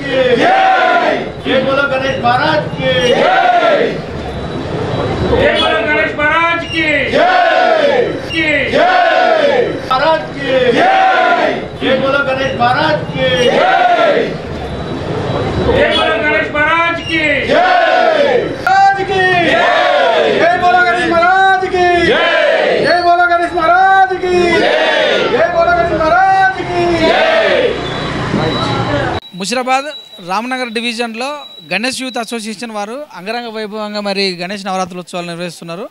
की जय। जय बोलो गणेश महाराज की जय। जय बोलो गणेश महाराज की जय। महाराज की जय। जय बोलो गणेश महाराज की जय। जय बोलो गणेश महाराज की जय। जय बोलो गणेश महाराज की जय। जय बोलो गणेश महाराज की जय। जय बोलो गणेश महाराज की जय। ముషిరాబాద్ రామనగర్ డివిజన్లో గణేష్ యూత్ అసోసియేషన్ వారు అంగరంగ వైభవంగా మరి గణేష్ నవరాత్రుల ఉత్సవాలు నిర్వహిస్తున్నారు.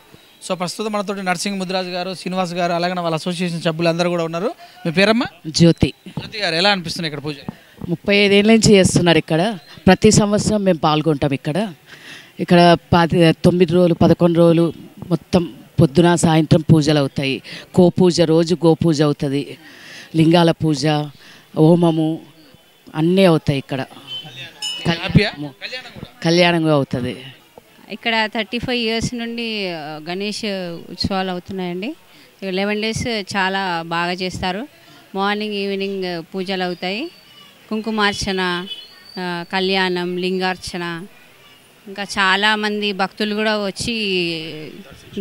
సో ప్రస్తుతం మనతోటి నర్సింగ్ ముద్రాజ్ గారు, శ్రీనివాస్ గారు, అలాగే వాళ్ళ అసోసియేషన్ సభ్యులు అందరూ కూడా ఉన్నారు. మీ పేరమ్మా? జ్యోతి. జ్యోతి గారు, ఎలా అనిపిస్తుంది ఇక్కడ పూజ? 35 ఏళ్ళ నుంచి చేస్తున్నారు ఇక్కడ. ప్రతి సంవత్సరం మేము పాల్గొంటాం ఇక్కడ. 9 రోజులు 11 రోజులు మొత్తం పొద్దున సాయంత్రం పూజలు అవుతాయి. గోపూజ, రోజు గోపూజ అవుతుంది, లింగాల పూజ, హోమము అన్నీ అవుతాయి ఇక్కడ. కళ్యాణంగా అవుతుంది ఇక్కడ. 35 ఇయర్స్ నుండి గణేష్ ఉత్సవాలు అవుతున్నాయండి. 11 డేస్ చాలా బాగా చేస్తారు. మార్నింగ్ ఈవినింగ్ పూజలు అవుతాయి. కుంకుమార్చన, కళ్యాణం, లింగార్చన, ఇంకా చాలామంది భక్తులు కూడా వచ్చి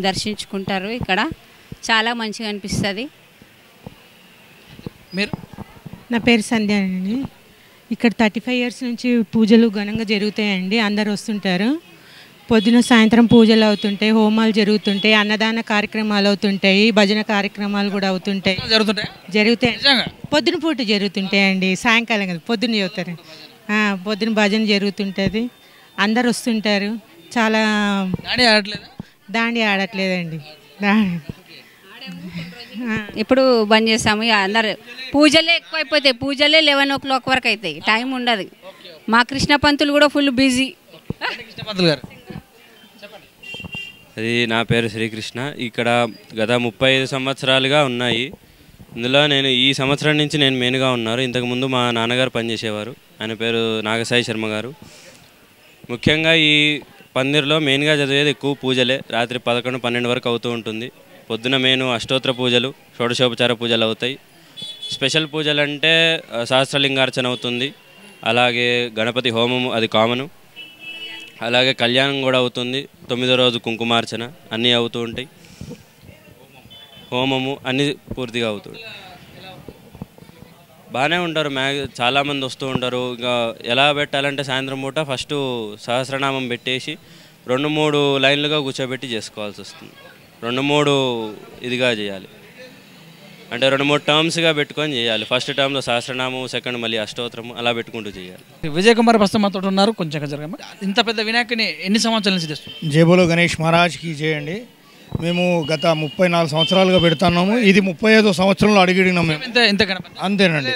దర్శించుకుంటారు. ఇక్కడ చాలా మంచిగా అనిపిస్తుంది. మీరు? నా పేరు సంధ్య అండి. ఇక్కడ 35 ఇయర్స్ నుంచి పూజలు ఘనంగా జరుగుతాయండి. అందరు వస్తుంటారు. పొద్దున సాయంత్రం పూజలు అవుతుంటాయి, హోమాలు జరుగుతుంటాయి, అన్నదాన కార్యక్రమాలు అవుతుంటాయి, భజన కార్యక్రమాలు కూడా అవుతుంటాయి. జరుగుతాయి. పొద్దున పూట జరుగుతుంటాయండి. సాయంకాలం కదా, పొద్దున చదువుతారు. పొద్దున భజన జరుగుతుంటుంది. అందరు వస్తుంటారు. చాలా దాండి ఆడట్లేదండి. ఇప్పుడు బంద్ చేస్తాము. అందరు పూజలే ఎక్కువైపోతాయి. పూజలే 11 o'clock వరకు అవుతాయి. టైం ఉండదు. మా కృష్ణ పంతులు కూడా ఫుల్ బిజీ. అది నా పేరు శ్రీకృష్ణ. ఇక్కడ గత 35 సంవత్సరాలుగా ఉన్నాయి. ఇందులో నేను ఈ సంవత్సరం నుంచి నేను మెయిన్గా ఉన్నారు. ఇంతకుముందు మా నాన్నగారు పనిచేసేవారు. ఆయన పేరు నాగసాయి శర్మ గారు. ముఖ్యంగా ఈ పందిర్లో మెయిన్గా చదివేది ఎక్కువ పూజలే. రాత్రి 11, 12 వరకు అవుతూ ఉంటుంది. పొద్దున మెయిన్ అష్టోత్తర పూజలు, షోడశోపచార పూజలు అవుతాయి. స్పెషల్ పూజలు అంటే సహస్రలింగార్చన అవుతుంది. అలాగే గణపతి హోమము, అది కామను. అలాగే కళ్యాణం కూడా అవుతుంది. 9వ రోజు కుంకుమార్చన అన్నీ అవుతూ ఉంటాయి. హోమము అన్నీ పూర్తిగా అవుతుంది. బాగానే ఉంటారు. చాలామంది వస్తూ ఉంటారు. ఇంకా ఎలా పెట్టాలంటే సాయంత్రం పూట ఫస్ట్ సహస్రనామం పెట్టేసి 2-3 లైన్లుగా కూర్చోబెట్టి చేసుకోవాల్సి వస్తుంది. 2-3 ఇదిగా చేయాలి. అంటే 2-3 టర్మ్స్గా పెట్టుకొని చేయాలి. ఫస్ట్ టర్మ్లో సహస్రనామం, సెకండ్ మళ్ళీ అష్టోత్తరము, అలా పెట్టుకుంటూ చేయాలి. విజయ్ కుమార్ ప్రస్తుతం మాతో ఉన్నారు. కొంచెం జరగమ్మా. ఇంత పెద్ద వినాయకుని ఎన్ని సంవత్సరాల నుంచి తెస్తున్నారు? జై బోలో గణేష్ మహారాజ్కి చేయండి. మేము గత 34 సంవత్సరాలుగా పెడుతున్నాము. ఇది 35వ సంవత్సరంలో అడిగినాం మేము. అంతేనండి.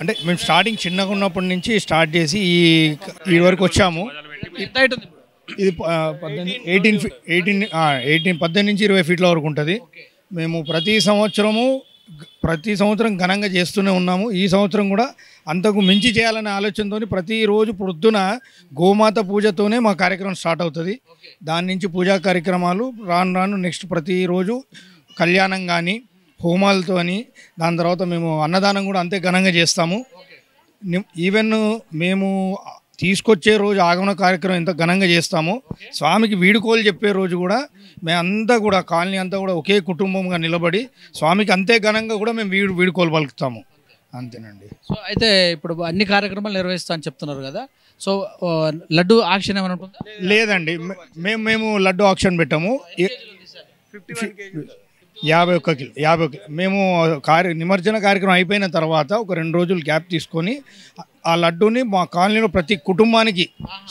అంటే మేము స్టార్టింగ్ చిన్నగా ఉన్నప్పటి నుంచి స్టార్ట్ చేసి ఈ వరకు వచ్చాము. ఇది 18 నుంచి 20 ఫీట్ల వరకు ఉంటుంది. మేము ప్రతి సంవత్సరం ఘనంగా చేస్తూనే ఉన్నాము. ఈ సంవత్సరం కూడా అంతకు మించి చేయాలనే ఆలోచనతో ప్రతిరోజు పొద్దున గోమాత పూజతోనే మా కార్యక్రమం స్టార్ట్ అవుతుంది. దాని నుంచి పూజా కార్యక్రమాలు రాను నెక్స్ట్ ప్రతిరోజు కళ్యాణం కానీ హోమాలతోని, దాని తర్వాత మేము అన్నదానం కూడా అంతే ఘనంగా చేస్తాము. ఈవెన్ మేము తీసుకొచ్చే రోజు ఆగమన కార్యక్రమం ఎంత ఘనంగా చేస్తామో, స్వామికి వీడుకోలు చెప్పే రోజు కూడా మేమంతా కూడా కాలనీ అంతా కూడా ఒకే కుటుంబంగా నిలబడి స్వామికి అంతే ఘనంగా కూడా మేము వీడుకోలు పలుకుతాము. అంతేనండి. సో అయితే ఇప్పుడు అన్ని కార్యక్రమాలు నిర్వహిస్తా అని చెప్తున్నారు కదా. సో లడ్డు ఆక్షన్ ఏమైనా ఉంటుందా? లేదండి, మేము లడ్డు ఆక్షన్ పెట్టాము. 51 కిలో. మేము నిమజ్జన కార్యక్రమం అయిపోయిన తర్వాత ఒక 2 రోజులు గ్యాప్ తీసుకొని ఆ లడ్డూని మా కాలనీలో ప్రతి కుటుంబానికి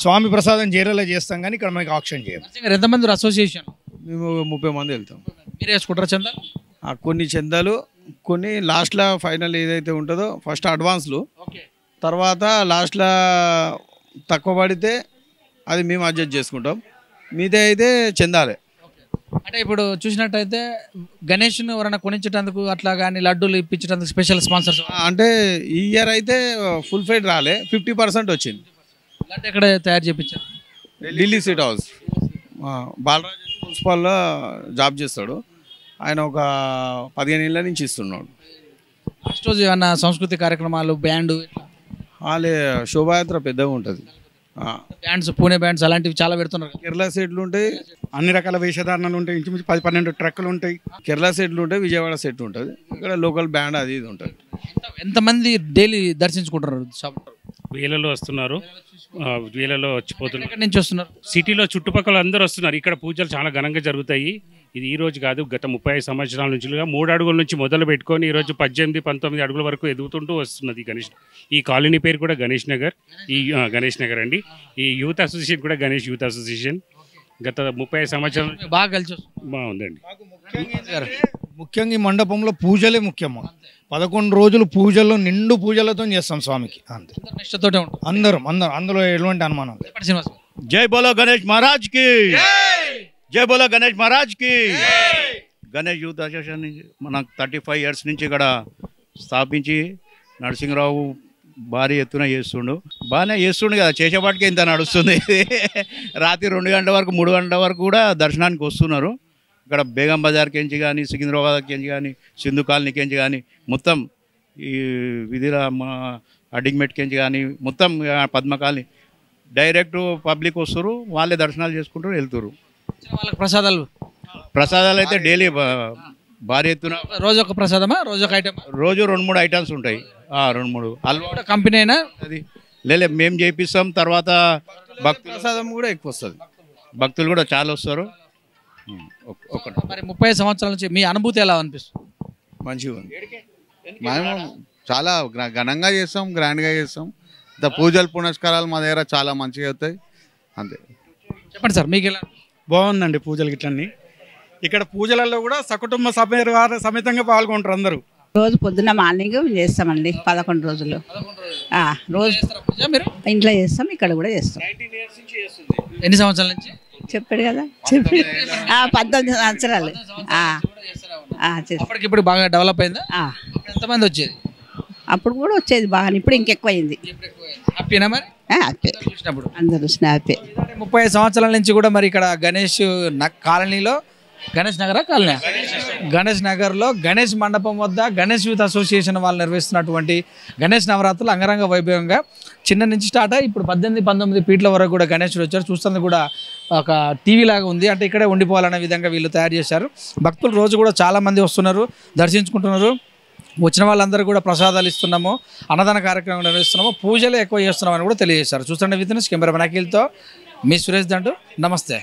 స్వామి ప్రసాదం చేరేలా చేస్తాం. కానీ ఇక్కడ మనకి ఆక్షన్ చేయాలి. ఎంతమంది అసోసియేషన్? మేము 30 మంది వెళ్తాం. మీరు వేసుకుంటారా చందా? కొన్ని చందాలు, కొన్ని లాస్ట్లో ఫైనల్ ఏదైతే ఉంటుందో ఫస్ట్ అడ్వాన్స్లు, తర్వాత లాస్ట్లో తక్కువ పడితే అది మేము అడ్జస్ట్ చేసుకుంటాం. మిగతా అయితే చందాలే. అంటే ఇప్పుడు చూసినట్టయితే గణేష్ను ఎవరైనా కొనించేటందుకు అట్లా కానీ లడ్డూలు ఇప్పించేందుకు స్పెషల్ స్పాన్సర్స్ అంటే ఈ ఇయర్ అయితే ఫుల్ ఫైడ్ రాలే, 50% వచ్చింది. లడ్డు ఎక్కడ తయారు చేయించారు? Delhi Sweet House. బాలరాజ్ మున్సిపల్లో జాబ్ చేస్తాడు ఆయన. ఒక 15 ఏళ్ళ నుంచి ఇస్తున్నాడు. ఫస్ట్ రోజు ఏమన్నా సంస్కృతి కార్యక్రమాలు, బ్యాండ్? వాళ్ళే శోభాయాత్ర పెద్దగా ఉంటుంది. బ్యాండ్స్, పూణే బ్యాండ్స్ అలాంటివి చాలా పెడుతున్నారు. కేరళ సెట్లు ఉంటాయి, అన్ని రకాల వేషధారణలు ఉంటాయి. ఇంచుమించు 10-12 ట్రక్కులు ఉంటాయి. కేరళ సెట్లు ఉంటాయి, విజయవాడ సెట్ ఉంటుంది, ఇక్కడ లోకల్ బ్యాండ్ అది ఇది ఉంటుంది. ఎంతమంది డైలీ దర్శించుకుంటున్నారు షాప్? వేలలో వస్తున్నారు, వేలలో వచ్చిపోతున్నారు. ఎక్కడి నుంచి వస్తున్నారు? సిటీలో చుట్టుపక్కల అందరూ వస్తున్నారు. ఇక్కడ పూజలు చాలా ఘనంగా జరుగుతాయి. ఇది ఈ రోజు కాదు, గత 35 సంవత్సరాల నుంచి 3 అడుగుల నుంచి మొదలు పెట్టుకొని ఈరోజు 18-19 అడుగుల వరకు ఎదుగుతుంటూ వస్తున్నది గణేష్. ఈ కాలనీ పేరు కూడా గణేష్ నగర్. గణేష్ నగర్ అండి. ఈ యూత్ అసోసియేషన్ కూడా గణేష్ యూత్ అసోసియేషన్. గత 30 సంవత్సరాలు బాగా కలిసి బాగుందండి. ముఖ్యంగా ఈ మండపంలో పూజలే ముఖ్యము. 11 రోజులు పూజల్లో నిండు పూజలతో చేస్తాం స్వామికి. అంతే, నిష్ఠతోటే ఉంటుంది అందరం అందులో ఎటువంటి అనుమానం లేదు. శ్రీనివాస్ జై బోలో గణేష్ మహారాజ్ కి, జై బోలో గణేష్ మహారాజ్ కి. గణేష్ యూత్ అసోసియేషన్ మనకు 35 ఇయర్స్ నుంచి ఇక్కడ స్థాపించి నరసింహరావు భారీ ఎత్తున చేస్తుండు. బాగానే చేస్తుండు కదా, చేసేపాటికి ఇంత నడుస్తుంది. రాత్రి 2 గంటల వరకు 3 గంటల వరకు కూడా దర్శనానికి వస్తున్నారు. ఇక్కడ బేగం బజార్కి ఎంచి కానీ, సికింద్రాబాద్కి ఎంచి కానీ, సింధు కాలనీకి ఎంచి కానీ, మొత్తం ఈ విధిరా మా అడ్డింగ్మెట్కి ఎంచి కానీ, మొత్తం పద్మ కాలనీ డైరెక్ట్ పబ్లిక్ వస్తారు, వాళ్ళే దర్శనాలు చేసుకుంటారు, వెళ్తారు. వాళ్ళకి ప్రసాదాలు అయితే డైలీ భారీ ఎత్తున. రోజు ఒక ప్రసాదమా, రోజు ఒక ఐటమ్? రోజు 2-3 ఐటమ్స్ ఉంటాయి. 2-3 అల్వా కంపెనీ అయినా అది మేము చేపిస్తాం. తర్వాత భక్తుల ప్రసాదం కూడా ఎక్కువ వస్తుంది, భక్తులు కూడా చాలా వస్తారు. మరి 30 సంవత్సరాల నుంచి మీ అనుభూతి ఎలా అనిపిస్తుంది? మంచిగా ఉంది. మేము చాలా ఘనంగా చేస్తాం, గ్రాండ్గా చేస్తాం. పూజలు పునస్కారాలు మా దగ్గర చాలా మంచిగా అవుతాయి. అంతే. చెప్పండి సార్, మీకు ఎలా? బాగుందండి పూజలు గిట్లన్నీ. ఇక్కడ పూజలలో కూడా సకుటుంబ సమేతంగా పాల్గొంటారు అందరూ. రోజు పొద్దున్న మార్నింగ్ చేస్తామండి 11 రోజులు. రోజు మీరు ఇంట్లో చేస్తాం, ఇక్కడ కూడా చేస్తాం. ఎన్ని సంవత్సరాల నుంచి? చెప్పాడు కదా, చెప్పాడు. 19 సంవత్సరాలు. ఇప్పుడు బాగా డెవలప్ అయిందా? ఎంతమంది వచ్చేది? అప్పుడు కూడా వచ్చేది బాగా, ఇప్పుడు ఇంకెక్కువ అయింది. హ్యాపీనా మరి? హ్యాపీ, అందరూ హ్యాపీ. 30 సంవత్సరాల నుంచి కూడా మరి ఇక్కడ గణేష్ కాలనీలో, గణేష్ నగర్ కాలనీ, గణేష్ నగర్లో గణేష్ మండపం వద్ద గణేష్ యూత్ అసోసియేషన్ వాళ్ళు నిర్వహిస్తున్నటువంటి గణేష్ నవరాత్రులు అంగరంగ వైభవంగా చిన్న నుంచి స్టార్ట్ అయ్యి ఇప్పుడు 18-19 ఫీట్ల వరకు కూడా గణేశుడు వచ్చారు. చూస్తుంది కూడా ఒక టీవీ లాగా ఉంది, అంటే ఇక్కడే ఉండిపోవాలనే విధంగా వీళ్ళు తయారు చేశారు. భక్తులు రోజు కూడా చాలామంది వస్తున్నారు, దర్శించుకుంటున్నారు. వచ్చిన వాళ్ళందరూ కూడా ప్రసాదాలు ఇస్తున్నాము, అన్నదాన కార్యక్రమం నిర్వహిస్తున్నాము, పూజలు ఎక్కువ చేస్తున్నామని కూడా తెలియజేశారు. చూస్తుండే విత్ కెమెరా అఖిల్తో మీ సురేష్ దండు. నమస్తే.